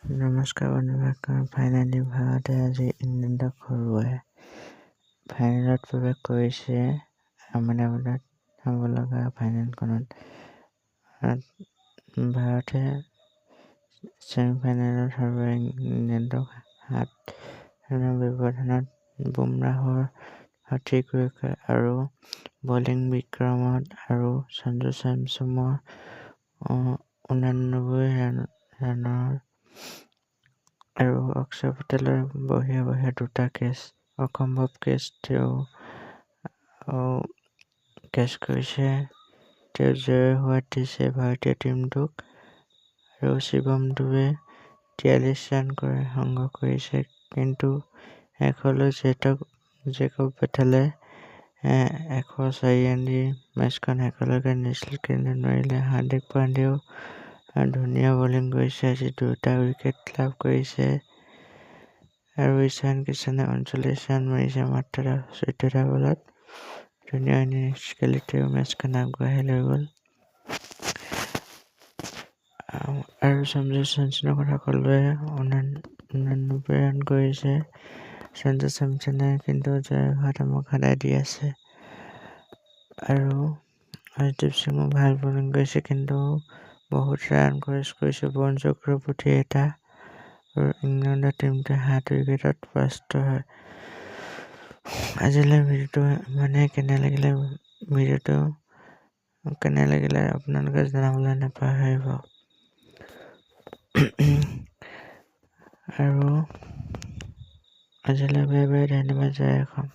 নমস্কাৰ বন্ধুসকল, ফাইনেলি ভাৰতে আজি ইংলেণ্ডক হৰুৱাই ফাইনেলত প্ৰৱেশ কৰিছে। আহমেদাবাদত হ'ব লগা ফাইনেলখনত ভাৰতে ছেমিফাইনেলত হৰুৱাই ইংলেণ্ডক 7 ব্যৱধানত বুমৰাহৰ সঠিক উইকেট আৰু বলিং বিক্ৰমত আৰু সঞ্জু ছেমছনৰ 89 ৰানৰ আৰু অক্ষৰ পেটেলৰ বঢ়িয়া 2টা কেচ, অসম্ভৱ কেচ তেওঁ কেচ কৰিছে। তেওঁ জয়ৰ সোৱাদ দিছে ভাৰতীয় টীমটোক আৰু শিৱম ডুবে 43 ৰান কৰি সংগ্ৰহ কৰিছে। কিন্তু শেষলৈ জেকব বেথেলে 104 ৰান দি মেচখন শেষলৈকে নিশ্চিত কৰিব নোৱাৰিলে। হাৰ্দিক পাণ্ডিয়াও ধুনীয়া বলিং কৰিছে, আজি 2টা উইকেট লাভ কৰিছে আৰু ঈশান কিষাণে 39 ৰান মাৰিছে মাত্ৰ 14টা বলত। ধুনীয়া ইনিংছ খেলি তেওঁ মেচখন আগবঢ়াই লৈ গ'ল। আৰু সঞ্জু ছেমছনৰ কথা ক'লোৱে, 89 ৰান কৰিছে সঞ্জু ছেমছনে, কিন্তু জয়ৰ সোৱাদ আমাক সদায় দি আছে। আৰু হৰদীপ সিঙো ভাল বলিং কৰিছে, কিন্তু বহুত ৰান খৰচ কৰিছে বৰুণ চক্ৰৱৰ্তী এটা, আৰু ইংলেণ্ডৰ টীমটোৱে 7 উইকেটত পৰাস্ত হয়। আজিলৈ ভিডিঅ'টো ইমানেই। কেনে লাগিলে আপোনালোকে জনাবলৈ নাপাহৰিব। আৰু আজিলৈ বাই বাই, ধন্যবাদ, জয় অসম।